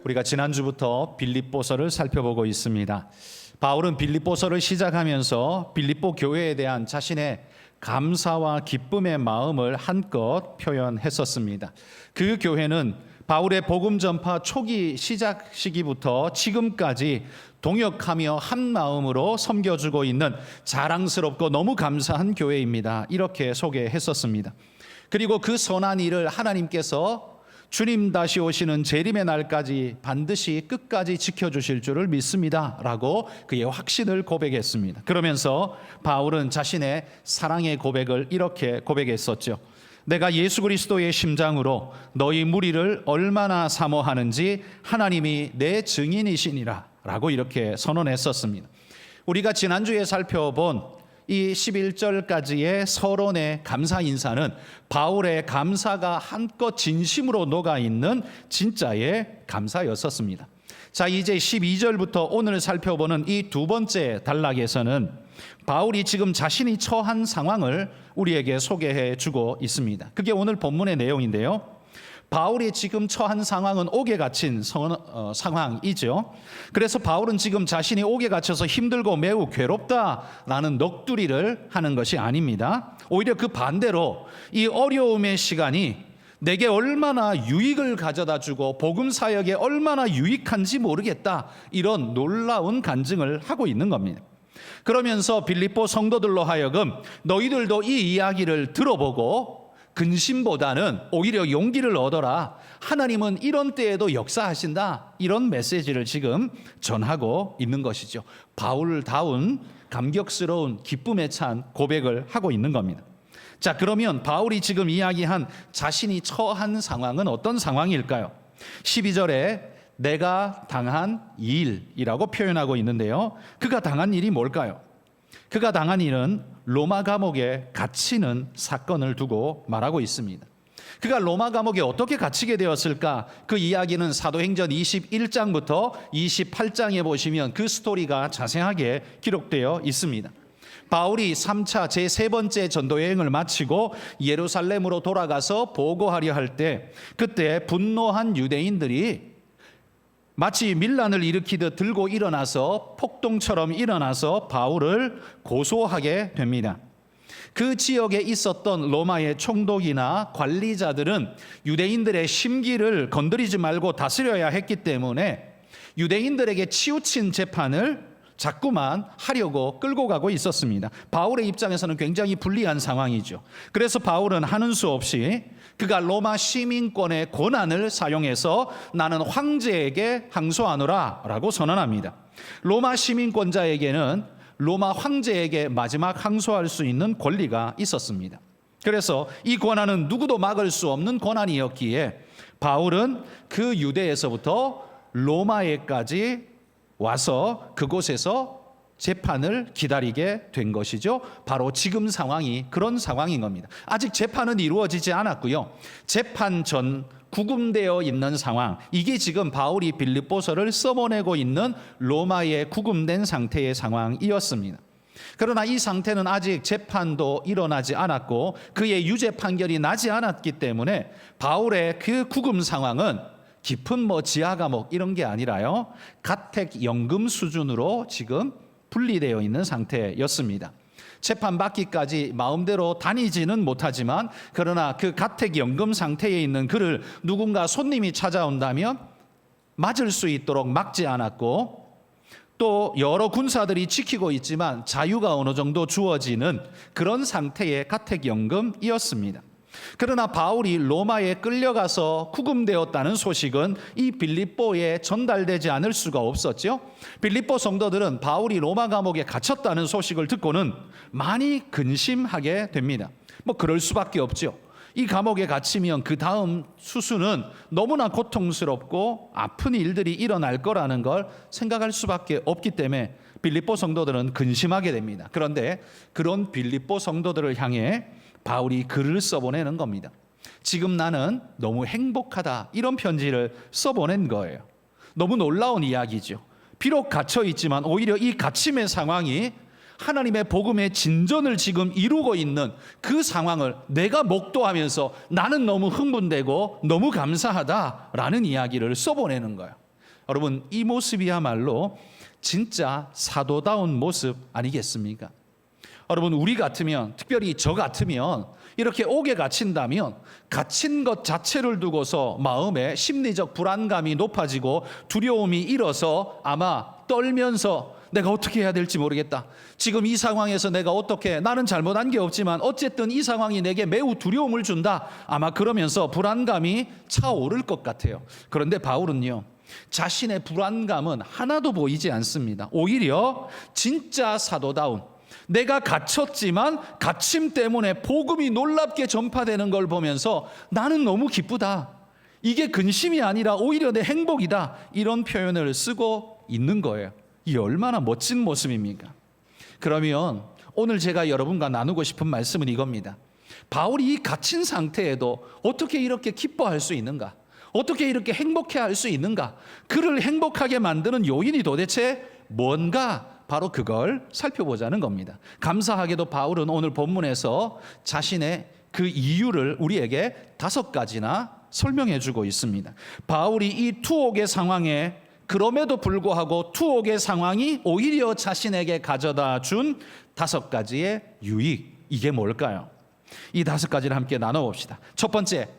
우리가 지난주부터 빌립보서를 살펴보고 있습니다. 바울은 빌립보서를 시작하면서 빌립보 교회에 대한 자신의 감사와 기쁨의 마음을 한껏 표현했었습니다. 그 교회는 바울의 복음 전파 초기 시작 시기부터 지금까지 동역하며 한 마음으로 섬겨주고 있는 자랑스럽고 너무 감사한 교회입니다. 이렇게 소개했었습니다. 그리고 그 선한 일을 하나님께서 주님 다시 오시는 재림의 날까지 반드시 끝까지 지켜주실 줄을 믿습니다 라고 그의 확신을 고백했습니다. 그러면서 바울은 자신의 사랑의 고백을 이렇게 고백했었죠. 내가 예수 그리스도의 심장으로 너희 무리를 얼마나 사모하는지 하나님이 내 증인이시니라 라고 이렇게 선언했었습니다. 우리가 지난주에 살펴본 이 11절까지의 서론의 감사 인사는 바울의 감사가 한껏 진심으로 녹아있는 진짜의 감사였었습니다. 자, 이제 12절부터 오늘 살펴보는 이 두 번째 단락에서는 바울이 지금 자신이 처한 상황을 우리에게 소개해 주고 있습니다. 그게 오늘 본문의 내용인데요. 바울이 지금 처한 상황은 옥에 갇힌 상황이죠. 그래서 바울은 지금 자신이 옥에 갇혀서 힘들고 매우 괴롭다라는 넋두리를 하는 것이 아닙니다. 오히려 그 반대로 이 어려움의 시간이 내게 얼마나 유익을 가져다 주고 복음 사역에 얼마나 유익한지 모르겠다, 이런 놀라운 간증을 하고 있는 겁니다. 그러면서 빌립보 성도들로 하여금 너희들도 이 이야기를 들어보고 근심보다는 오히려 용기를 얻어라, 하나님은 이런 때에도 역사하신다, 이런 메시지를 지금 전하고 있는 것이죠. 바울다운 감격스러운 기쁨에 찬 고백을 하고 있는 겁니다. 자, 그러면 바울이 지금 이야기한 자신이 처한 상황은 어떤 상황일까요? 12절에 내가 당한 일이라고 표현하고 있는데요, 그가 당한 일이 뭘까요? 그가 당한 일은 로마 감옥에 갇히는 사건을 두고 말하고 있습니다. 그가 로마 감옥에 어떻게 갇히게 되었을까? 그 이야기는 사도행전 21장부터 28장에 보시면 그 스토리가 자세하게 기록되어 있습니다. 바울이 3차 제3번째 전도 여행을 마치고 예루살렘으로 돌아가서 보고하려 할 때, 그때 분노한 유대인들이 마치 밀란을 일으키듯 들고 일어나서 폭동처럼 일어나서 바울을 고소하게 됩니다. 그 지역에 있었던 로마의 총독이나 관리자들은 유대인들의 심기를 건드리지 말고 다스려야 했기 때문에 유대인들에게 치우친 재판을 자꾸만 하려고 끌고 가고 있었습니다. 바울의 입장에서는 굉장히 불리한 상황이죠. 그래서 바울은 하는 수 없이 그가 로마 시민권의 권한을 사용해서 나는 황제에게 항소하노라 라고 선언합니다. 로마 시민권자에게는 로마 황제에게 마지막 항소할 수 있는 권리가 있었습니다. 그래서 이 권한은 누구도 막을 수 없는 권한이었기에 바울은 그 유대에서부터 로마에까지 와서 그곳에서 재판을 기다리게 된 것이죠. 바로 지금 상황이 그런 상황인 겁니다. 아직 재판은 이루어지지 않았고요. 재판 전 구금되어 있는 상황, 이게 지금 바울이 빌립보서를 써보내고 있는 로마에 구금된 상태의 상황이었습니다. 그러나 이 상태는 아직 재판도 일어나지 않았고 그의 유죄 판결이 나지 않았기 때문에 바울의 그 구금 상황은 깊은 지하 감옥 이런 게 아니라요, 가택연금 수준으로 지금 분리되어 있는 상태였습니다. 재판받기까지 마음대로 다니지는 못하지만, 그러나 그 가택연금 상태에 있는 그를 누군가 손님이 찾아온다면 맞을 수 있도록 막지 않았고, 또 여러 군사들이 지키고 있지만 자유가 어느 정도 주어지는 그런 상태의 가택연금이었습니다. 그러나 바울이 로마에 끌려가서 구금되었다는 소식은 이 빌립보에 전달되지 않을 수가 없었죠. 빌립보 성도들은 바울이 로마 감옥에 갇혔다는 소식을 듣고는 많이 근심하게 됩니다. 그럴 수밖에 없죠. 이 감옥에 갇히면 그 다음 수순은 너무나 고통스럽고 아픈 일들이 일어날 거라는 걸 생각할 수밖에 없기 때문에 빌립보 성도들은 근심하게 됩니다. 그런데 그런 빌립보 성도들을 향해 바울이 글을 써보내는 겁니다. 지금 나는 너무 행복하다, 이런 편지를 써보낸 거예요. 너무 놀라운 이야기죠. 비록 갇혀 있지만 오히려 이 갇힘의 상황이 하나님의 복음의 진전을 지금 이루고 있는 그 상황을 내가 목도하면서 나는 너무 흥분되고 너무 감사하다라는 이야기를 써보내는 거예요. 여러분, 이 모습이야말로 진짜 사도다운 모습 아니겠습니까? 여러분, 우리 같으면, 특별히 저 같으면 이렇게 옥에 갇힌다면 갇힌 것 자체를 두고서 마음에 심리적 불안감이 높아지고 두려움이 일어서 아마 떨면서 내가 어떻게 해야 될지 모르겠다. 지금 이 상황에서 내가 어떻게, 나는 잘못한 게 없지만 어쨌든 이 상황이 내게 매우 두려움을 준다. 아마 그러면서 불안감이 차오를 것 같아요. 그런데 바울은요, 자신의 불안감은 하나도 보이지 않습니다. 오히려 진짜 사도다운, 내가 갇혔지만 갇힘 때문에 복음이 놀랍게 전파되는 걸 보면서 나는 너무 기쁘다. 이게 근심이 아니라 오히려 내 행복이다. 이런 표현을 쓰고 있는 거예요. 이 얼마나 멋진 모습입니까? 그러면 오늘 제가 여러분과 나누고 싶은 말씀은 이겁니다. 바울이 이 갇힌 상태에도 어떻게 이렇게 기뻐할 수 있는가? 어떻게 이렇게 행복해할 수 있는가? 그를 행복하게 만드는 요인이 도대체 뭔가? 바로 그걸 살펴보자는 겁니다. 감사하게도 바울은 오늘 본문에서 자신의 그 이유를 우리에게 5가지나 설명해 주고 있습니다. 바울이 이 투옥의 상황에, 그럼에도 불구하고 투옥의 상황이 오히려 자신에게 가져다 준 5가지의 유익, 이게 뭘까요? 이 5가지를 함께 나눠봅시다. 첫 번째,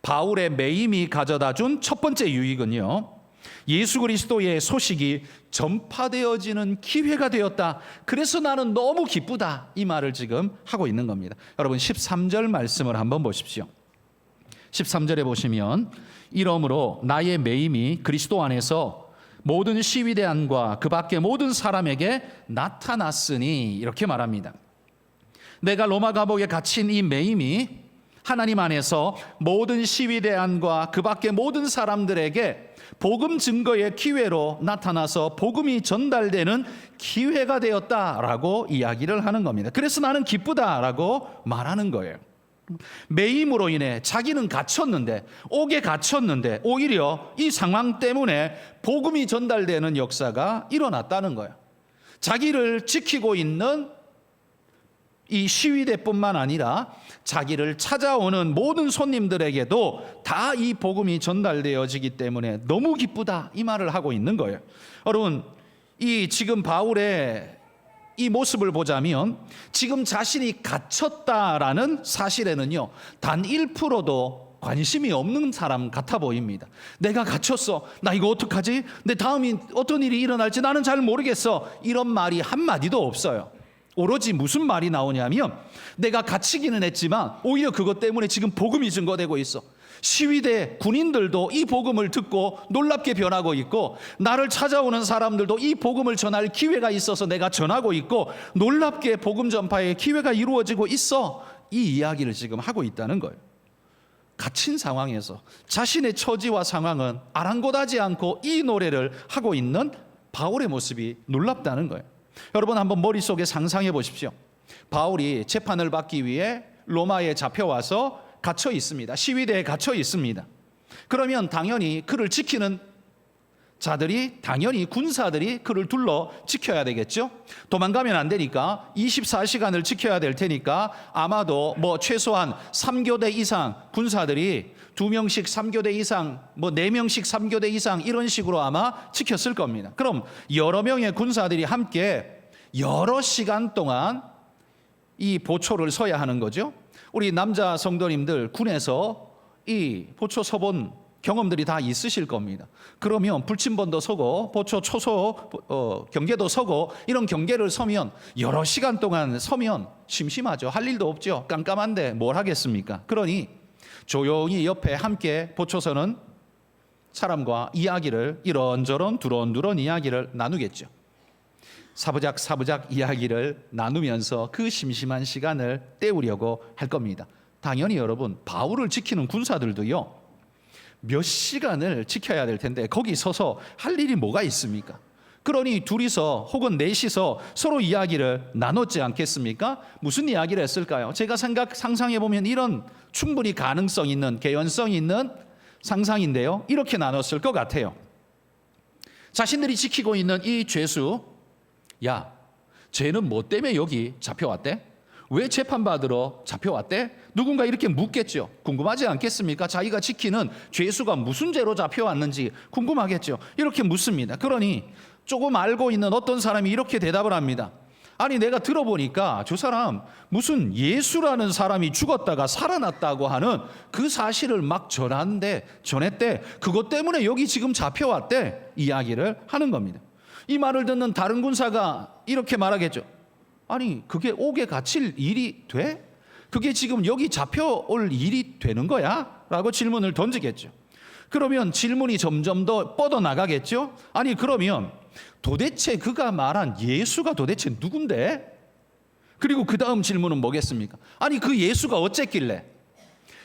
바울의 매임이 가져다 준 첫 번째 유익은요, 예수 그리스도의 소식이 전파되어지는 기회가 되었다. 그래서 나는 너무 기쁘다. 이 말을 지금 하고 있는 겁니다. 여러분, 13절 말씀을 한번 보십시오. 13절에 보시면, 이러므로 나의 매임이 그리스도 안에서 모든 시위대 안과 그 밖의 모든 사람에게 나타났으니, 이렇게 말합니다. 내가 로마 감옥에 갇힌 이 매임이 하나님 안에서 모든 시위대 안과 그 밖의 모든 사람들에게 복음 증거의 기회로 나타나서 복음이 전달되는 기회가 되었다라고 이야기를 하는 겁니다. 그래서 나는 기쁘다라고 말하는 거예요. 매임으로 인해 자기는 갇혔는데, 옥에 갇혔는데 오히려 이 상황 때문에 복음이 전달되는 역사가 일어났다는 거예요. 자기를 지키고 있는 이 시위대뿐만 아니라 자기를 찾아오는 모든 손님들에게도 다 이 복음이 전달되어지기 때문에 너무 기쁘다, 이 말을 하고 있는 거예요. 여러분, 이 지금 바울의 이 모습을 보자면 지금 자신이 갇혔다라는 사실에는요, 단 1%도 관심이 없는 사람 같아 보입니다. 내가 갇혔어. 나 이거 어떡하지? 내 다음이 어떤 일이 일어날지 나는 잘 모르겠어. 이런 말이 한마디도 없어요. 오로지 무슨 말이 나오냐면, 내가 갇히기는 했지만 오히려 그것 때문에 지금 복음이 증거되고 있어. 시위대 군인들도 이 복음을 듣고 놀랍게 변하고 있고, 나를 찾아오는 사람들도 이 복음을 전할 기회가 있어서 내가 전하고 있고, 놀랍게 복음 전파의 기회가 이루어지고 있어. 이 이야기를 지금 하고 있다는 거예요. 갇힌 상황에서 자신의 처지와 상황은 아랑곳하지 않고 이 노래를 하고 있는 바울의 모습이 놀랍다는 거예요. 여러분, 한번 머릿속에 상상해 보십시오. 바울이 재판을 받기 위해 로마에 잡혀와서 갇혀 있습니다. 시위대에 갇혀 있습니다. 그러면 당연히 그를 지키는 자들이, 당연히 군사들이 그를 둘러 지켜야 되겠죠. 도망가면 안 되니까 24시간을 지켜야 될 테니까 아마도 최소한 3교대 이상 군사들이 2명씩 3교대 이상, 4명씩 3교대 이상, 이런 식으로 아마 지켰을 겁니다. 그럼 여러 명의 군사들이 함께 여러 시간 동안 이 보초를 서야 하는 거죠. 우리 남자 성도님들 군에서 이 보초 서본 경험들이 다 있으실 겁니다. 그러면 불침번도 서고 보초 초소 경계도 서고, 이런 경계를 서면 여러 시간 동안 서면 심심하죠. 할 일도 없죠. 깜깜한데 뭘 하겠습니까? 그러니 조용히 옆에 함께 보초서는 사람과 이야기를, 이런저런 두런두런 이야기를 나누겠죠. 사부작 이야기를 나누면서 그 심심한 시간을 때우려고 할 겁니다. 당연히 여러분, 바울을 지키는 군사들도요, 몇 시간을 지켜야 될 텐데 거기 서서 할 일이 뭐가 있습니까? 그러니 둘이서 혹은 넷이서 서로 이야기를 나눴지 않겠습니까? 무슨 이야기를 했을까요? 제가 상상해 보면 이런 충분히 가능성 있는, 개연성 있는 상상인데요, 이렇게 나눴을 것 같아요. 자신들이 지키고 있는 이 죄수, 야, 쟤는 뭐 때문에 여기 잡혀왔대? 왜 재판받으러 잡혀왔대? 누군가 이렇게 묻겠죠. 궁금하지 않겠습니까? 자기가 지키는 죄수가 무슨 죄로 잡혀왔는지 궁금하겠죠. 이렇게 묻습니다. 그러니 조금 알고 있는 어떤 사람이 이렇게 대답을 합니다. 아니, 내가 들어보니까 저 사람 무슨 예수라는 사람이 죽었다가 살아났다고 하는 그 사실을 막 전했대. 그것 때문에 여기 지금 잡혀왔대. 이야기를 하는 겁니다. 이 말을 듣는 다른 군사가 이렇게 말하겠죠. 아니, 그게 옥에 갇힐 일이 돼? 그게 지금 여기 잡혀올 일이 되는 거야? 라고 질문을 던지겠죠. 그러면 질문이 점점 더 뻗어나가겠죠. 아니, 그러면 도대체 그가 말한 예수가 도대체 누군데? 그리고 그 다음 질문은 뭐겠습니까? 아니, 그 예수가 어쨌길래?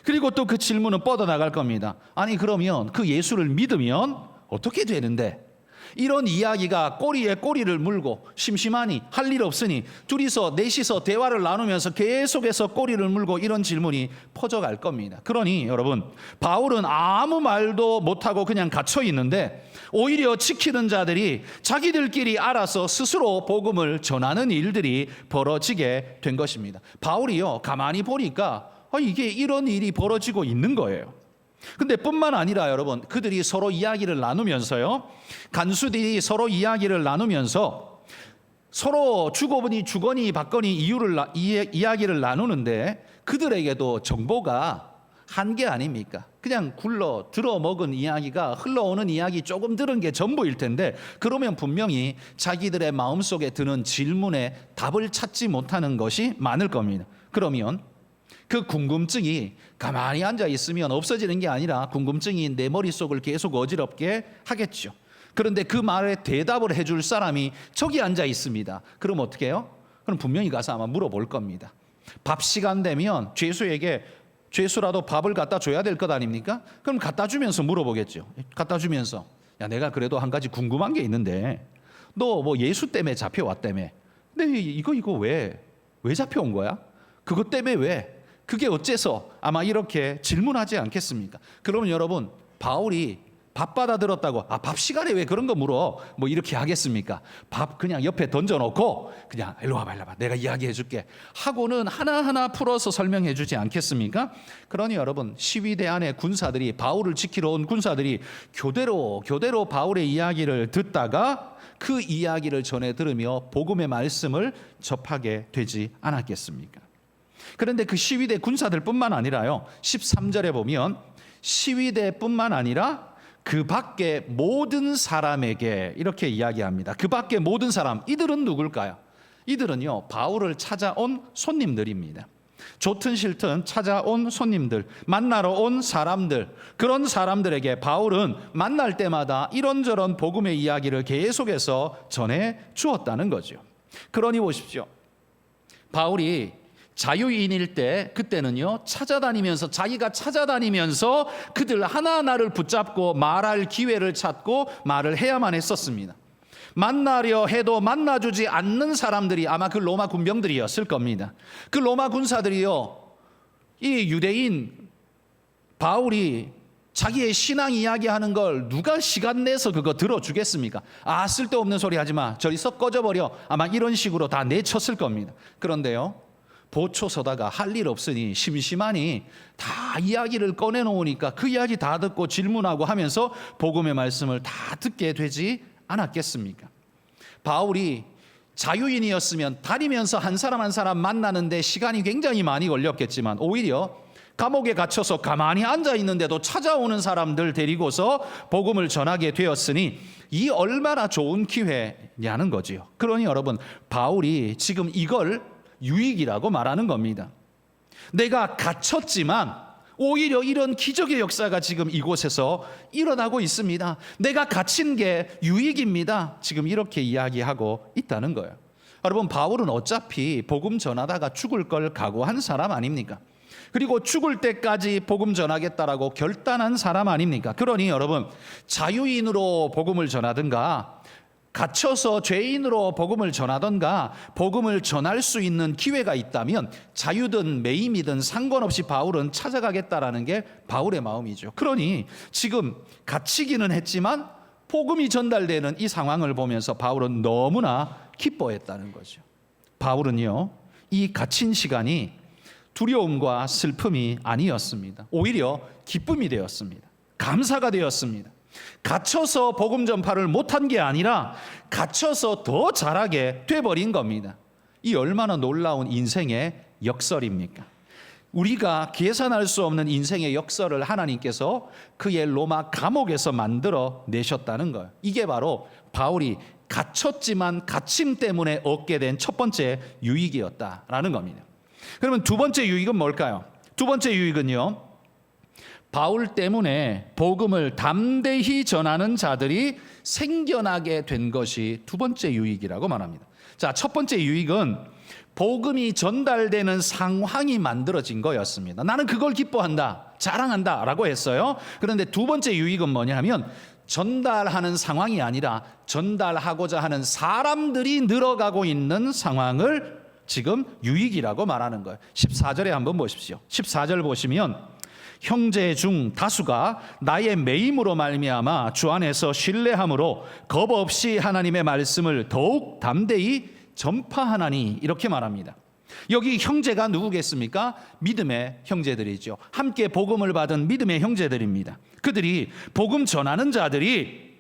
그리고 또 그 질문은 뻗어나갈 겁니다. 아니, 그러면 그 예수를 믿으면 어떻게 되는데? 이런 이야기가 꼬리에 꼬리를 물고 심심하니 할 일 없으니 넷이서 대화를 나누면서 계속해서 꼬리를 물고 이런 질문이 퍼져갈 겁니다. 그러니 여러분, 바울은 아무 말도 못하고 그냥 갇혀 있는데 오히려 지키는 자들이 자기들끼리 알아서 스스로 복음을 전하는 일들이 벌어지게 된 것입니다. 바울이요, 가만히 보니까 이게 이런 일이 벌어지고 있는 거예요. 근데 뿐만 아니라 여러분, 그들이 서로 이야기를 나누면서요, 간수들이 서로 이야기를 나누면서 서로 주거니 받거니 이야기를 나누는데 그들에게도 정보가 한계 아닙니까? 그냥 굴러 들어먹은 이야기가, 흘러오는 이야기 조금 들은 게 전부일 텐데, 그러면 분명히 자기들의 마음속에 드는 질문에 답을 찾지 못하는 것이 많을 겁니다. 그러면 그 궁금증이 가만히 앉아 있으면 없어지는 게 아니라 궁금증이 내 머릿속을 계속 어지럽게 하겠죠. 그런데 그 말에 대답을 해줄 사람이 저기 앉아 있습니다. 그럼 어떻게 해요? 그럼 분명히 가서 아마 물어볼 겁니다. 밥 시간 되면 죄수라도 밥을 갖다 줘야 될 것 아닙니까? 그럼 갖다 주면서 물어보겠죠. 갖다 주면서, 야, 내가 그래도 한 가지 궁금한 게 있는데 너 뭐 예수 때문에 잡혀왔다며. 근데 이거 왜 잡혀온 거야? 그것 때문에 왜? 그게 어째서? 아마 이렇게 질문하지 않겠습니까? 그러면 여러분, 바울이 밥 받아들었다고 밥 시간에 왜 그런 거 물어? 뭐 이렇게 하겠습니까? 밥 그냥 옆에 던져놓고 그냥 일로 와봐 내가 이야기해 줄게 하고는 하나하나 풀어서 설명해 주지 않겠습니까? 그러니 여러분, 시위대 안에 군사들이, 바울을 지키러 온 군사들이 교대로 바울의 이야기를 듣다가 그 이야기를 전해 들으며 복음의 말씀을 접하게 되지 않았겠습니까? 그런데 그 시위대 군사들뿐만 아니라요, 13절에 보면 시위대뿐만 아니라 그 밖에 모든 사람에게 이렇게 이야기합니다. 그 밖에 모든 사람, 이들은 누굴까요? 이들은요, 바울을 찾아온 손님들입니다. 좋든 싫든 찾아온 손님들, 만나러 온 사람들, 그런 사람들에게 바울은 만날 때마다 이런저런 복음의 이야기를 계속해서 전해 주었다는 거죠. 그러니 보십시오, 바울이 자유인일 때 그때는요, 자기가 찾아다니면서 그들 하나하나를 붙잡고 말할 기회를 찾고 말을 해야만 했었습니다. 만나려 해도 만나주지 않는 사람들이 아마 그 로마 군병들이었을 겁니다. 그 로마 군사들이요, 이 유대인 바울이 자기의 신앙 이야기하는 걸 누가 시간 내서 그거 들어주겠습니까? 쓸데없는 소리 하지 마, 저리 썩 꺼져버려, 아마 이런 식으로 다 내쳤을 겁니다. 그런데요, 보초 서다가 할 일 없으니 심심하니 다 이야기를 꺼내놓으니까 그 이야기 다 듣고 질문하고 하면서 복음의 말씀을 다 듣게 되지 않았겠습니까? 바울이 자유인이었으면 다니면서 한 사람 한 사람 만나는데 시간이 굉장히 많이 걸렸겠지만, 오히려 감옥에 갇혀서 가만히 앉아 있는데도 찾아오는 사람들 데리고서 복음을 전하게 되었으니 이 얼마나 좋은 기회냐는 거지요. 그러니 여러분, 바울이 지금 이걸 유익이라고 말하는 겁니다. 내가 갇혔지만 오히려 이런 기적의 역사가 지금 이곳에서 일어나고 있습니다. 내가 갇힌 게 유익입니다. 지금 이렇게 이야기하고 있다는 거예요. 여러분, 바울은 어차피 복음 전하다가 죽을 걸 각오한 사람 아닙니까? 그리고 죽을 때까지 복음 전하겠다라고 결단한 사람 아닙니까? 그러니 여러분, 자유인으로 복음을 전하든가 갇혀서 죄인으로 복음을 전하던가 복음을 전할 수 있는 기회가 있다면 자유든 매임이든 상관없이 바울은 찾아가겠다라는 게 바울의 마음이죠. 그러니 지금 갇히기는 했지만 복음이 전달되는 이 상황을 보면서 바울은 너무나 기뻐했다는 거죠. 바울은요, 이 갇힌 시간이 두려움과 슬픔이 아니었습니다. 오히려 기쁨이 되었습니다. 감사가 되었습니다. 갇혀서 복음 전파를 못한 게 아니라 갇혀서 더 잘하게 돼버린 겁니다. 이 얼마나 놀라운 인생의 역설입니까? 우리가 계산할 수 없는 인생의 역설을 하나님께서 그의 로마 감옥에서 만들어 내셨다는 거예요. 이게 바로 바울이 갇혔지만 갇힘 때문에 얻게 된 첫 번째 유익이었다라는 겁니다. 그러면 두 번째 유익은 뭘까요? 두 번째 유익은요, 바울 때문에 복음을 담대히 전하는 자들이 생겨나게 된 것이 두 번째 유익이라고 말합니다. 자, 첫 번째 유익은 복음이 전달되는 상황이 만들어진 거였습니다. 나는 그걸 기뻐한다, 자랑한다 라고 했어요. 그런데 두 번째 유익은 뭐냐 하면 전달하는 상황이 아니라 전달하고자 하는 사람들이 늘어가고 있는 상황을 지금 유익이라고 말하는 거예요. 14절에 한번 보십시오. 14절 보시면 형제 중 다수가 나의 매임으로 말미암아 주 안에서 신뢰함으로 겁 없이 하나님의 말씀을 더욱 담대히 전파하나니, 이렇게 말합니다. 여기 형제가 누구겠습니까? 믿음의 형제들이죠. 함께 복음을 받은 믿음의 형제들입니다. 그들이 복음 전하는 자들이,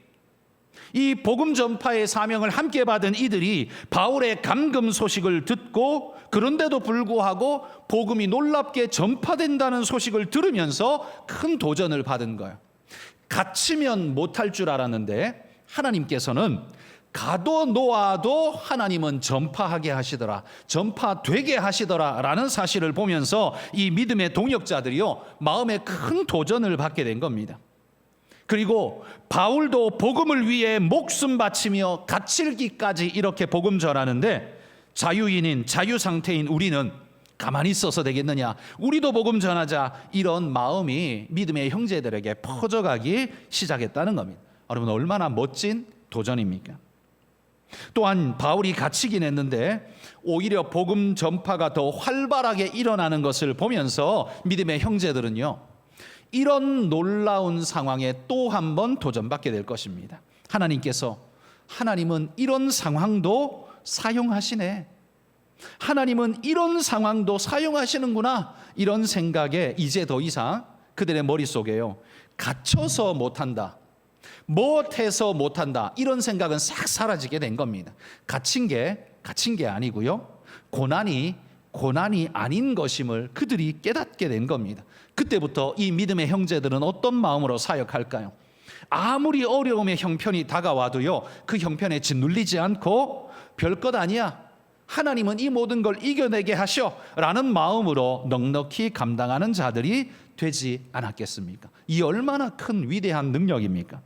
이 복음 전파의 사명을 함께 받은 이들이 바울의 감금 소식을 듣고, 그런데도 불구하고 복음이 놀랍게 전파된다는 소식을 들으면서 큰 도전을 받은 거예요. 갇히면 못할 줄 알았는데 하나님께서는 가도 놓아도 하나님은 전파하게 하시더라, 전파되게 하시더라 라는 사실을 보면서 이 믿음의 동역자들이요, 마음에 큰 도전을 받게 된 겁니다. 그리고 바울도 복음을 위해 목숨 바치며 갇힐기까지 이렇게 복음 전하는데, 자유인인 자유 상태인 우리는 가만히 있어서 되겠느냐, 우리도 복음 전하자, 이런 마음이 믿음의 형제들에게 퍼져가기 시작했다는 겁니다. 여러분, 얼마나 멋진 도전입니까? 또한 바울이 갇히긴 했는데 오히려 복음 전파가 더 활발하게 일어나는 것을 보면서 믿음의 형제들은요, 이런 놀라운 상황에 또 한 번 도전받게 될 것입니다. 하나님은 이런 상황도 사용하시네, 하나님은 이런 상황도 사용하시는구나, 이런 생각에 이제 더 이상 그들의 머릿속에요, 갇혀서 못한다, 못해서 못한다, 이런 생각은 싹 사라지게 된 겁니다. 갇힌 게 아니고요, 고난이 아닌 것임을 그들이 깨닫게 된 겁니다. 그때부터 이 믿음의 형제들은 어떤 마음으로 사역할까요? 아무리 어려움의 형편이 다가와도요, 그 형편에 짓눌리지 않고 별것 아니야, 하나님은 이 모든 걸 이겨내게 하셔 라는 마음으로 넉넉히 감당하는 자들이 되지 않았겠습니까? 이 얼마나 큰 위대한 능력입니까?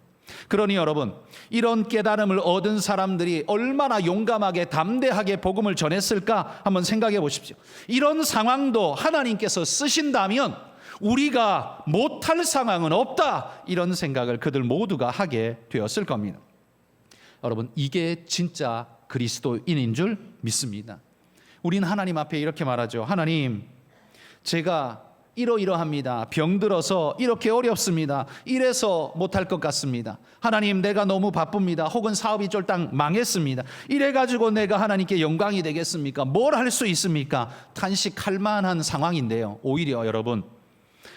그러니 여러분, 이런 깨달음을 얻은 사람들이 얼마나 용감하게 담대하게 복음을 전했을까 한번 생각해 보십시오. 이런 상황도 하나님께서 쓰신다면 우리가 못할 상황은 없다, 이런 생각을 그들 모두가 하게 되었을 겁니다. 여러분, 이게 진짜 그리스도인인 줄 믿습니다. 우린 하나님 앞에 이렇게 말하죠. 하나님, 제가 이러이러합니다. 병들어서 이렇게 어렵습니다. 이래서 못할 것 같습니다. 하나님, 내가 너무 바쁩니다. 혹은 사업이 쫄딱 망했습니다. 이래가지고 내가 하나님께 영광이 되겠습니까? 뭘 할 수 있습니까? 탄식할 만한 상황인데요, 오히려 여러분,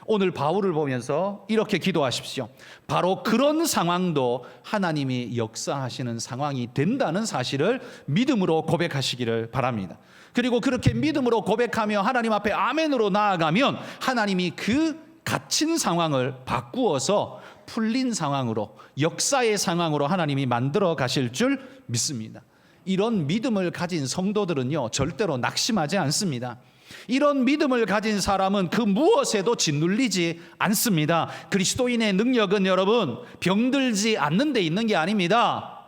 오늘 바울을 보면서 이렇게 기도하십시오. 바로 그런 상황도 하나님이 역사하시는 상황이 된다는 사실을 믿음으로 고백하시기를 바랍니다. 그리고 그렇게 믿음으로 고백하며 하나님 앞에 아멘으로 나아가면 하나님이 그 갇힌 상황을 바꾸어서 풀린 상황으로, 역사의 상황으로 하나님이 만들어 가실 줄 믿습니다. 이런 믿음을 가진 성도들은요, 절대로 낙심하지 않습니다. 이런 믿음을 가진 사람은 그 무엇에도 짓눌리지 않습니다. 그리스도인의 능력은 여러분, 병들지 않는 데 있는 게 아닙니다.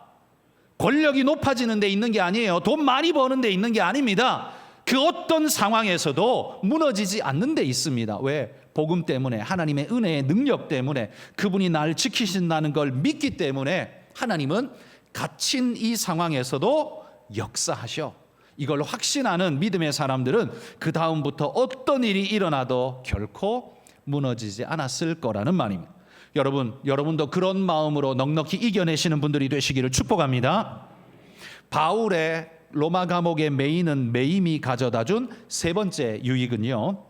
권력이 높아지는 데 있는 게 아니에요. 돈 많이 버는 데 있는 게 아닙니다. 그 어떤 상황에서도 무너지지 않는 데 있습니다. 왜? 복음 때문에, 하나님의 은혜의 능력 때문에, 그분이 나를 지키신다는 걸 믿기 때문에 하나님은 갇힌 이 상황에서도 역사하셔. 이걸 확신하는 믿음의 사람들은 그 다음부터 어떤 일이 일어나도 결코 무너지지 않았을 거라는 말입니다. 여러분도 그런 마음으로 넉넉히 이겨내시는 분들이 되시기를 축복합니다. 바울의 로마 감옥에 매이는 매임이 가져다준 세 번째 유익은요,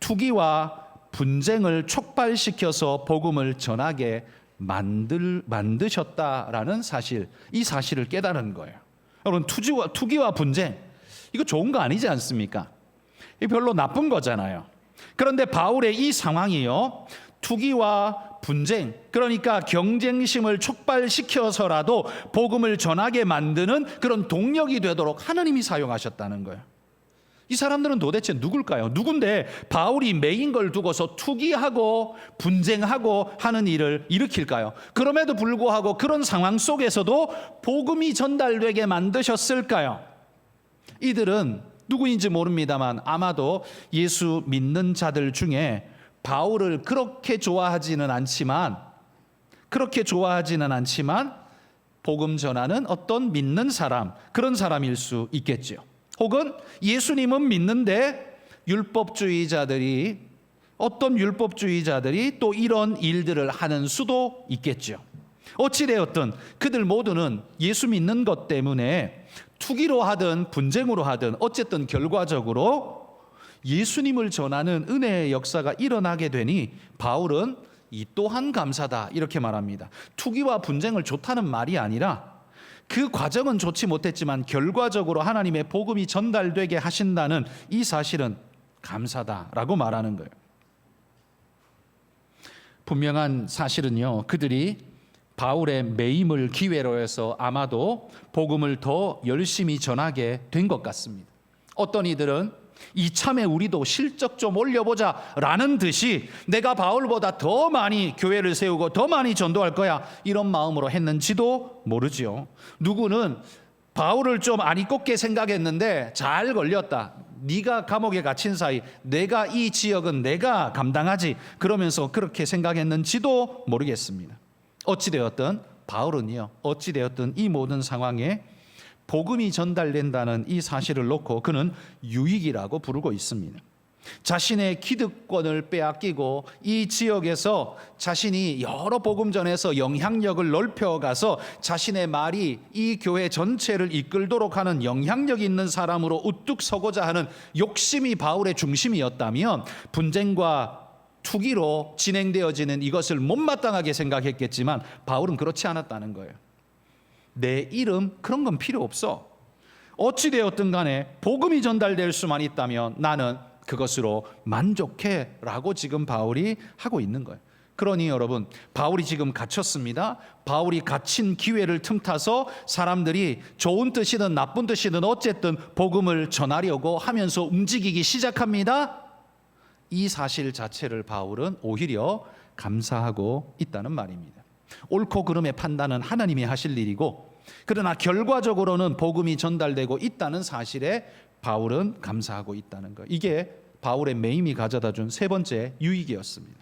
투기와 분쟁을 촉발시켜서 복음을 전하게 만드셨다라는 사실, 이 사실을 깨달은 거예요. 여러분, 투기와 분쟁, 이거 좋은 거 아니지 않습니까? 이 별로 나쁜 거잖아요. 그런데 바울의 이 상황이요, 투기와 분쟁, 그러니까 경쟁심을 촉발시켜서라도 복음을 전하게 만드는 그런 동력이 되도록 하나님이 사용하셨다는 거예요. 이 사람들은 도대체 누굴까요? 누군데 바울이 매인 걸 두고서 투기하고 분쟁하고 하는 일을 일으킬까요? 그럼에도 불구하고 그런 상황 속에서도 복음이 전달되게 만드셨을까요? 이들은 누구인지 모릅니다만 아마도 예수 믿는 자들 중에 바울을 그렇게 좋아하지는 않지만 복음 전하는 어떤 믿는 사람, 그런 사람일 수 있겠죠. 혹은 예수님은 믿는데 어떤 율법주의자들이 또 이런 일들을 하는 수도 있겠죠. 어찌되었든 그들 모두는 예수 믿는 것 때문에 투기로 하든 분쟁으로 하든 어쨌든 결과적으로 예수님을 전하는 은혜의 역사가 일어나게 되니 바울은 이 또한 감사다 이렇게 말합니다. 투기와 분쟁을 좋다는 말이 아니라 그 과정은 좋지 못했지만 결과적으로 하나님의 복음이 전달되게 하신다는 이 사실은 감사다라고 말하는 거예요. 분명한 사실은요, 그들이 바울의 매임을 기회로 해서 아마도 복음을 더 열심히 전하게 된 것 같습니다. 어떤 이들은 이참에 우리도 실적 좀 올려보자 라는 듯이 내가 바울보다 더 많이 교회를 세우고 더 많이 전도할 거야 이런 마음으로 했는지도 모르지요. 누구는 바울을 좀 아니 꼽게 생각했는데 잘 걸렸다. 네가 감옥에 갇힌 사이 내가 이 지역은 내가 감당하지 그러면서 그렇게 생각했는지도 모르겠습니다. 어찌되었든 바울은요, 어찌되었든 이 모든 상황에 복음이 전달된다는 이 사실을 놓고 그는 유익이라고 부르고 있습니다. 자신의 기득권을 빼앗기고 이 지역에서 자신이 여러 복음전에서 영향력을 넓혀가서 자신의 말이 이 교회 전체를 이끌도록 하는 영향력 있는 사람으로 우뚝 서고자 하는 욕심이 바울의 중심이었다면 분쟁과 투기로 진행되어지는 이것을 못마땅하게 생각했겠지만 바울은 그렇지 않았다는 거예요. 내 이름 그런 건 필요 없어. 어찌되었든 간에 복음이 전달될 수만 있다면 나는 그것으로 만족해 라고 지금 바울이 하고 있는 거예요. 그러니 여러분, 바울이 지금 갇혔습니다. 바울이 갇힌 기회를 틈타서 사람들이 좋은 뜻이든 나쁜 뜻이든 어쨌든 복음을 전하려고 하면서 움직이기 시작합니다. 이 사실 자체를 바울은 오히려 감사하고 있다는 말입니다. 옳고 그름의 판단은 하나님이 하실 일이고 그러나 결과적으로는 복음이 전달되고 있다는 사실에 바울은 감사하고 있다는 것. 이게 바울의 매임이 가져다 준 세 번째 유익이었습니다.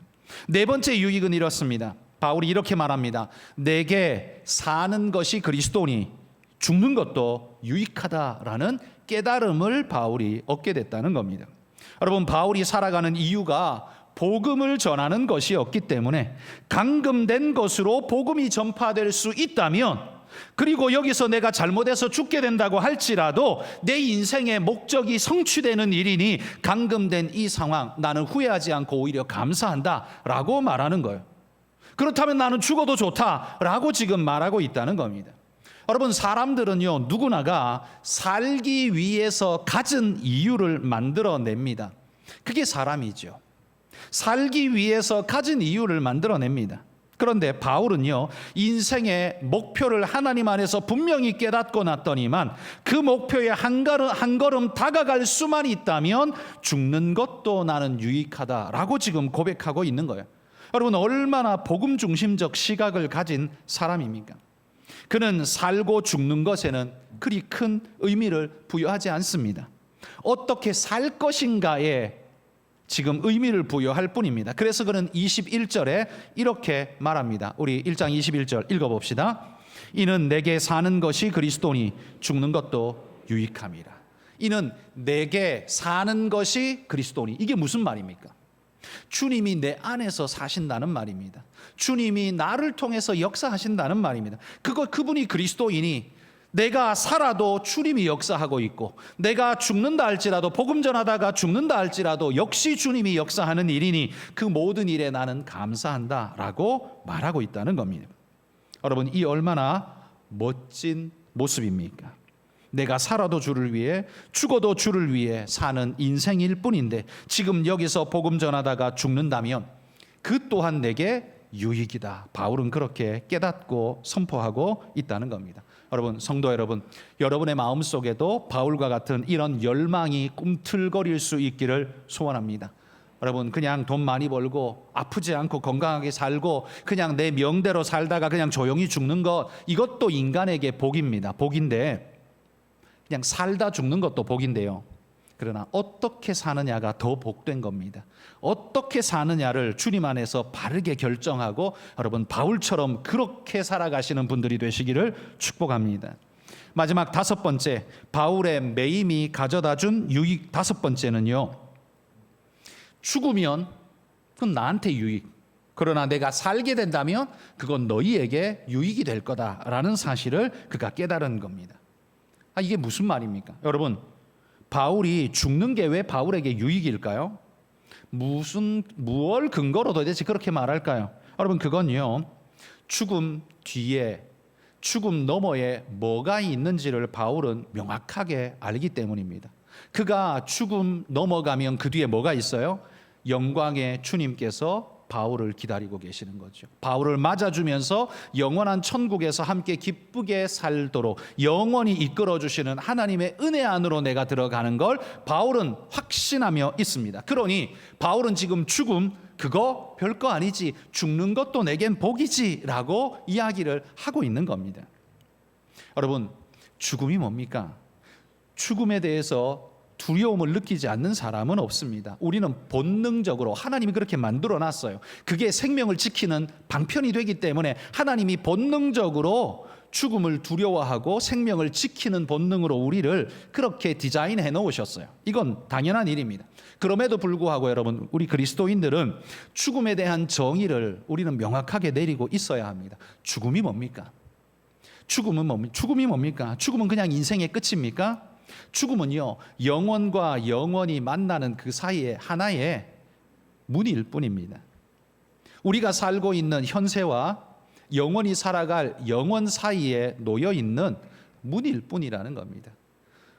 네 번째 유익은 이렇습니다. 바울이 이렇게 말합니다. 내게 사는 것이 그리스도니 죽는 것도 유익하다라는 깨달음을 바울이 얻게 됐다는 겁니다. 여러분, 바울이 살아가는 이유가 복음을 전하는 것이었기 때문에 감금된 것으로 복음이 전파될 수 있다면, 그리고 여기서 내가 잘못해서 죽게 된다고 할지라도 내 인생의 목적이 성취되는 일이니 감금된 이 상황 나는 후회하지 않고 오히려 감사한다라고 말하는 거예요. 그렇다면 나는 죽어도 좋다라고 지금 말하고 있다는 겁니다. 여러분, 사람들은요, 누구나가 살기 위해서 가진 이유를 만들어냅니다. 그게 사람이죠. 살기 위해서 가진 이유를 만들어냅니다. 그런데 바울은요, 인생의 목표를 하나님 안에서 분명히 깨닫고 났더니만 그 목표에 한 걸음 다가갈 수만 있다면 죽는 것도 나는 유익하다라고 지금 고백하고 있는 거예요. 여러분, 얼마나 복음 중심적 시각을 가진 사람입니까? 그는 살고 죽는 것에는 그리 큰 의미를 부여하지 않습니다. 어떻게 살 것인가에 지금 의미를 부여할 뿐입니다. 그래서 그는 21절에 이렇게 말합니다. 우리 1장 21절 읽어봅시다. 이는 내게 사는 것이 그리스도니 죽는 것도 유익함이라. 이는 내게 사는 것이 그리스도니, 이게 무슨 말입니까? 주님이 내 안에서 사신다는 말입니다. 주님이 나를 통해서 역사하신다는 말입니다. 그분이 그리스도이니 내가 살아도 주님이 역사하고 있고, 내가 죽는다 할지라도, 복음 전하다가 죽는다 할지라도 역시 주님이 역사하는 일이니 그 모든 일에 나는 감사한다라고 말하고 있다는 겁니다. 여러분, 이 얼마나 멋진 모습입니까? 내가 살아도 주를 위해, 죽어도 주를 위해 사는 인생일 뿐인데 지금 여기서 복음 전하다가 죽는다면 그 또한 내게 유익이다. 바울은 그렇게 깨닫고 선포하고 있다는 겁니다. 여러분, 성도 여러분, 여러분의 마음속에도 바울과 같은 이런 열망이 꿈틀거릴 수 있기를 소원합니다. 여러분, 그냥 돈 많이 벌고 아프지 않고 건강하게 살고 그냥 내 명대로 살다가 그냥 조용히 죽는 것, 이것도 인간에게 복입니다. 복인데, 그냥 살다 죽는 것도 복인데요, 그러나 어떻게 사느냐가 더 복된 겁니다. 어떻게 사느냐를 주님 안에서 바르게 결정하고 여러분, 바울처럼 그렇게 살아가시는 분들이 되시기를 축복합니다. 마지막 5번째, 바울의 매임이 가져다준 유익 5번째는요, 죽으면 그건 나한테 유익, 그러나 내가 살게 된다면 그건 너희에게 유익이 될 거다라는 사실을 그가 깨달은 겁니다. 이게 무슨 말입니까? 여러분, 바울이 죽는 게 왜 바울에게 유익일까요? 무엇 근거로 도대체 그렇게 말할까요? 여러분, 그건요, 죽음 뒤에, 죽음 너머에 뭐가 있는지를 바울은 명확하게 알기 때문입니다. 그가 죽음 넘어가면 그 뒤에 뭐가 있어요? 영광의 주님께서 바울을 기다리고 계시는 거죠. 바울을 맞아주면서 영원한 천국에서 함께 기쁘게 살도록 영원히 이끌어주시는 하나님의 은혜 안으로 내가 들어가는 걸 바울은 확신하며 있습니다. 그러니 바울은 지금 죽음 그거 별거 아니지, 죽는 것도 내겐 복이지 라고 이야기를 하고 있는 겁니다. 여러분, 죽음이 뭡니까? 죽음에 대해서 두려움을 느끼지 않는 사람은 없습니다. 우리는 본능적으로 하나님이 그렇게 만들어 놨어요. 그게 생명을 지키는 방편이 되기 때문에 하나님이 본능적으로 죽음을 두려워하고 생명을 지키는 본능으로 우리를 그렇게 디자인해 놓으셨어요. 이건 당연한 일입니다. 그럼에도 불구하고 여러분, 우리 그리스도인들은 죽음에 대한 정의를 우리는 명확하게 내리고 있어야 합니다. 죽음이 뭡니까? 죽음이 뭡니까? 죽음은 그냥 인생의 끝입니까? 죽음은요, 영원과 영원이 만나는 그 사이에 하나의 문일 뿐입니다. 우리가 살고 있는 현세와 영원히 살아갈 영원 사이에 놓여 있는 문일 뿐이라는 겁니다.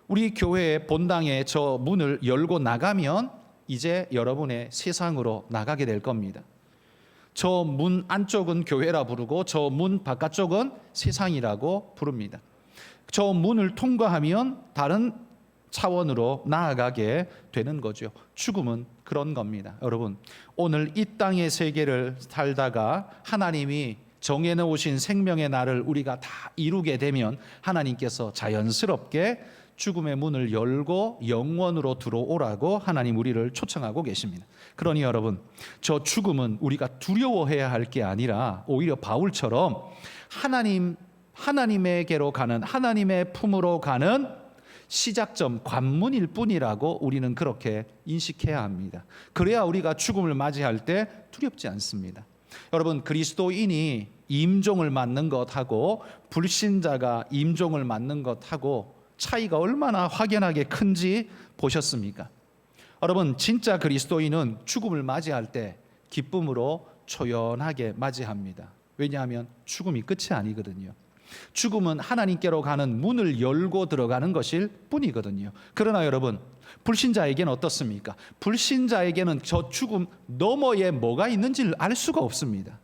우리 교회의 본당에 저 문을 열고 나가면 이제 여러분의 세상으로 나가게 될 겁니다. 저 문 안쪽은 교회라 부르고 저 문 바깥쪽은 세상이라고 부릅니다. 저 문을 통과하면 다른 차원으로 나아가게 되는 거죠. 죽음은 그런 겁니다. 여러분, 오늘 이 땅의 세계를 살다가 하나님이 정해놓으신 생명의 날을 우리가 다 이루게 되면 하나님께서 자연스럽게 죽음의 문을 열고 영원으로 들어오라고 하나님 우리를 초청하고 계십니다. 그러니 여러분, 저 죽음은 우리가 두려워해야 할 게 아니라 오히려 바울처럼 하나님에게로 가는, 하나님의 품으로 가는 시작점, 관문일 뿐이라고 우리는 그렇게 인식해야 합니다. 그래야 우리가 죽음을 맞이할 때 두렵지 않습니다. 여러분, 그리스도인이 임종을 맞는 것하고 불신자가 임종을 맞는 것하고 차이가 얼마나 확연하게 큰지 보셨습니까? 여러분, 진짜 그리스도인은 죽음을 맞이할 때 기쁨으로 초연하게 맞이합니다. 왜냐하면 죽음이 끝이 아니거든요. 죽음은 하나님께로 가는 문을 열고 들어가는 것일 뿐이거든요. 그러나 여러분, 불신자에게는 어떻습니까? 불신자에게는 저 죽음 너머에 뭐가 있는지를 알 수가 없습니다.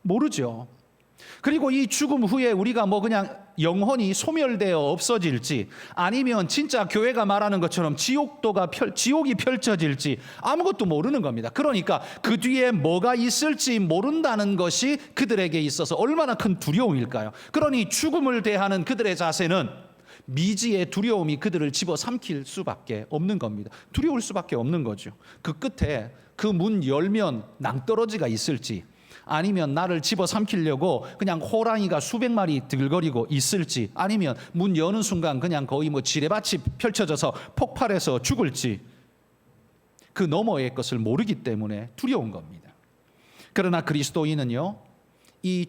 모르죠. 그리고 이 죽음 후에 우리가 그냥 영혼이 소멸되어 없어질지, 아니면 진짜 교회가 말하는 것처럼 지옥이 펼쳐질지 아무것도 모르는 겁니다. 그러니까 그 뒤에 뭐가 있을지 모른다는 것이 그들에게 있어서 얼마나 큰 두려움일까요? 그러니 죽음을 대하는 그들의 자세는 미지의 두려움이 그들을 집어삼킬 수밖에 없는 겁니다. 두려울 수밖에 없는 거죠. 그 끝에 그 문 열면 낭떠러지가 있을지, 아니면 나를 집어삼키려고 그냥 호랑이가 수백 마리 들거리고 있을지, 아니면 문 여는 순간 그냥 거의 지뢰밭이 펼쳐져서 폭발해서 죽을지, 그 너머의 것을 모르기 때문에 두려운 겁니다. 그러나 그리스도인은요, 이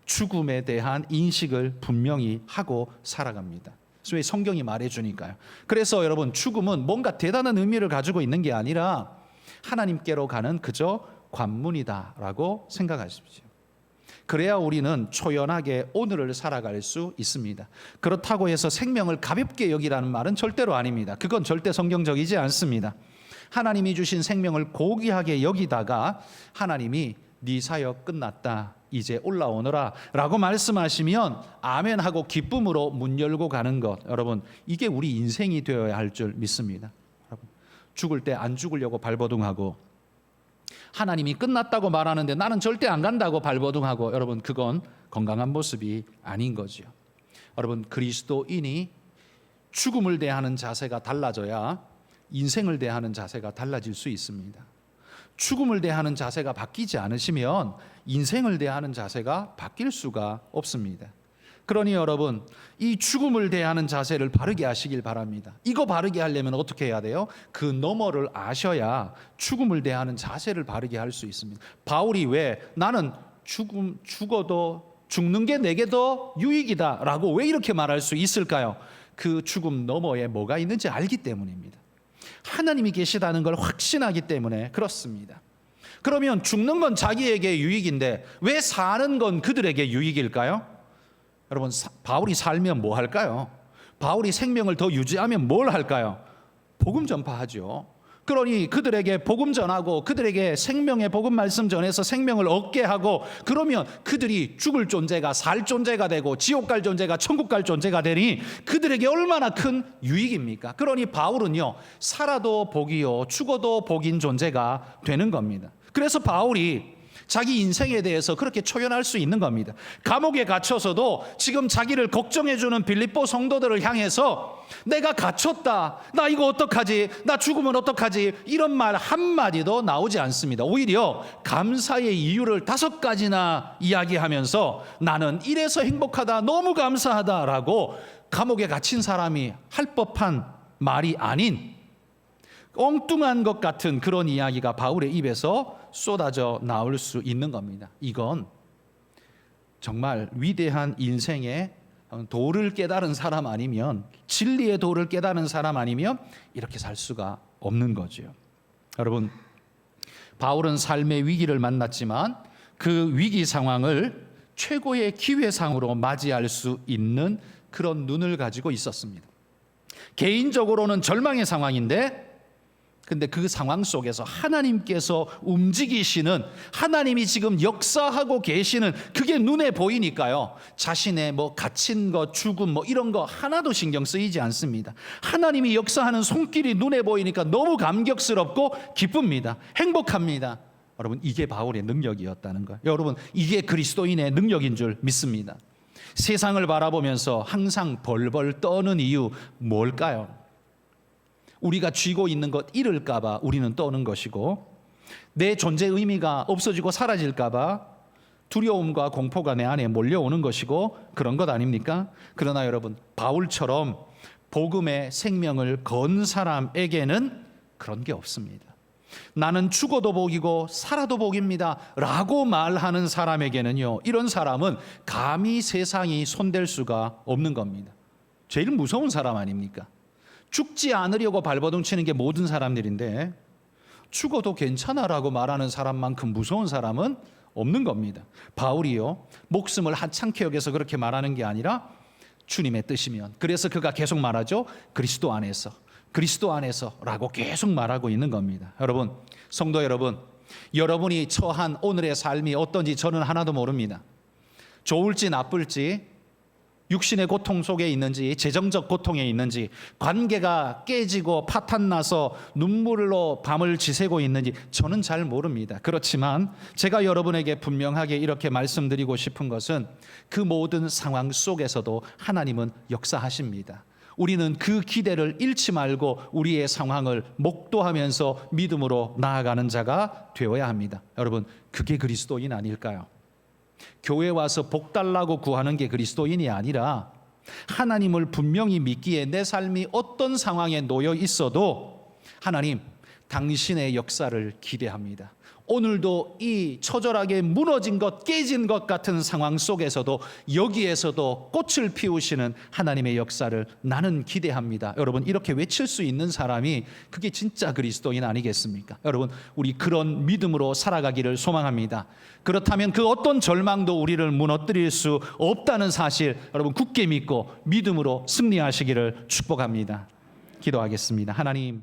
죽음에 대한 인식을 분명히 하고 살아갑니다. 그래서 성경이 말해주니까요. 그래서 여러분, 죽음은 뭔가 대단한 의미를 가지고 있는 게 아니라 하나님께로 가는 그저 관문이다라고 생각하십시오. 그래야 우리는 초연하게 오늘을 살아갈 수 있습니다. 그렇다고 해서 생명을 가볍게 여기라는 말은 절대로 아닙니다. 그건 절대 성경적이지 않습니다. 하나님이 주신 생명을 고귀하게 여기다가 하나님이 네 사역 끝났다, 이제 올라오너라 라고 말씀하시면 아멘 하고 기쁨으로 문 열고 가는 것, 여러분, 이게 우리 인생이 되어야 할 줄 믿습니다. 여러분, 죽을 때 안 죽으려고 발버둥하고 하나님이 끝났다고 말하는데 나는 절대 안 간다고 발버둥하고, 여러분, 그건 건강한 모습이 아닌 거죠. 여러분, 그리스도인이 죽음을 대하는 자세가 달라져야 인생을 대하는 자세가 달라질 수 있습니다. 죽음을 대하는 자세가 바뀌지 않으시면 인생을 대하는 자세가 바뀔 수가 없습니다. 그러니 여러분, 이 죽음을 대하는 자세를 바르게 하시길 바랍니다. 이거 바르게 하려면 어떻게 해야 돼요? 그 너머를 아셔야 죽음을 대하는 자세를 바르게 할 수 있습니다. 바울이 왜 나는 죽어도 죽는 게 내게 더 유익이다 라고 왜 이렇게 말할 수 있을까요? 그 죽음 너머에 뭐가 있는지 알기 때문입니다. 하나님이 계시다는 걸 확신하기 때문에 그렇습니다. 그러면 죽는 건 자기에게 유익인데 왜 사는 건 그들에게 유익일까요? 여러분, 바울이 살면 뭐 할까요? 바울이 생명을 더 유지하면 뭘 할까요? 복음 전파하죠. 그러니 그들에게 복음 전하고 그들에게 생명의 복음 말씀 전해서 생명을 얻게 하고, 그러면 그들이 죽을 존재가 살 존재가 되고 지옥 갈 존재가 천국 갈 존재가 되니 그들에게 얼마나 큰 유익입니까? 그러니 바울은요, 살아도 복이요 죽어도 복인 존재가 되는 겁니다. 그래서 바울이 자기 인생에 대해서 그렇게 초연할 수 있는 겁니다. 감옥에 갇혀서도 지금 자기를 걱정해주는 빌립보 성도들을 향해서 내가 갇혔다, 나 이거 어떡하지, 나 죽으면 어떡하지, 이런 말 한마디도 나오지 않습니다. 오히려 감사의 이유를 5가지나 이야기하면서 나는 이래서 행복하다, 너무 감사하다라고 감옥에 갇힌 사람이 할 법한 말이 아닌 엉뚱한 것 같은 그런 이야기가 바울의 입에서 쏟아져 나올 수 있는 겁니다. 이건 정말 위대한 인생의 도를 깨달은 사람 아니면, 진리의 도를 깨달은 사람 아니면 이렇게 살 수가 없는 거죠. 여러분, 바울은 삶의 위기를 만났지만 그 위기 상황을 최고의 기회상으로 맞이할 수 있는 그런 눈을 가지고 있었습니다. 개인적으로는 절망의 상황인데, 근데 그 상황 속에서 하나님께서 움직이시는, 하나님이 지금 역사하고 계시는 그게 눈에 보이니까요, 자신의 뭐 갇힌 것, 죽음 뭐 이런 거 하나도 신경 쓰이지 않습니다. 하나님이 역사하는 손길이 눈에 보이니까 너무 감격스럽고 기쁩니다. 행복합니다. 여러분, 이게 바울의 능력이었다는 거예요. 여러분, 이게 그리스도인의 능력인 줄 믿습니다. 세상을 바라보면서 항상 벌벌 떠는 이유 뭘까요? 우리가 쥐고 있는 것 잃을까 봐 우리는 떠는 것이고, 내 존재 의미가 없어지고 사라질까 봐 두려움과 공포가 내 안에 몰려오는 것이고, 그런 것 아닙니까? 그러나 여러분, 바울처럼 복음의 생명을 건 사람에게는 그런 게 없습니다. 나는 죽어도 복이고 살아도 복입니다 라고 말하는 사람에게는요, 이런 사람은 감히 세상이 손댈 수가 없는 겁니다. 제일 무서운 사람 아닙니까? 죽지 않으려고 발버둥 치는 게 모든 사람들인데, 죽어도 괜찮아라고 말하는 사람만큼 무서운 사람은 없는 겁니다. 바울이요, 목숨을 하찮게 여겨서 그렇게 말하는 게 아니라 주님의 뜻이면, 그래서 그가 계속 말하죠. 그리스도 안에서, 그리스도 안에서라고 계속 말하고 있는 겁니다. 여러분, 성도 여러분, 여러분이 처한 오늘의 삶이 어떤지 저는 하나도 모릅니다. 좋을지 나쁠지, 육신의 고통 속에 있는지 재정적 고통에 있는지, 관계가 깨지고 파탄나서 눈물로 밤을 지새고 있는지 저는 잘 모릅니다. 그렇지만 제가 여러분에게 분명하게 이렇게 말씀드리고 싶은 것은, 그 모든 상황 속에서도 하나님은 역사하십니다. 우리는 그 기대를 잃지 말고 우리의 상황을 목도하면서 믿음으로 나아가는 자가 되어야 합니다. 여러분, 그게 그리스도인 아닐까요? 교회 와서 복 달라고 구하는 게 그리스도인이 아니라, 하나님을 분명히 믿기에 내 삶이 어떤 상황에 놓여 있어도 하나님, 당신의 역사를 기대합니다. 오늘도 이 처절하게 무너진 것, 깨진 것 같은 상황 속에서도 여기에서도 꽃을 피우시는 하나님의 역사를 나는 기대합니다. 여러분, 이렇게 외칠 수 있는 사람이 그게 진짜 그리스도인 아니겠습니까? 여러분, 우리 그런 믿음으로 살아가기를 소망합니다. 그렇다면 그 어떤 절망도 우리를 무너뜨릴 수 없다는 사실, 여러분 굳게 믿고 믿음으로 승리하시기를 축복합니다. 기도하겠습니다. 하나님,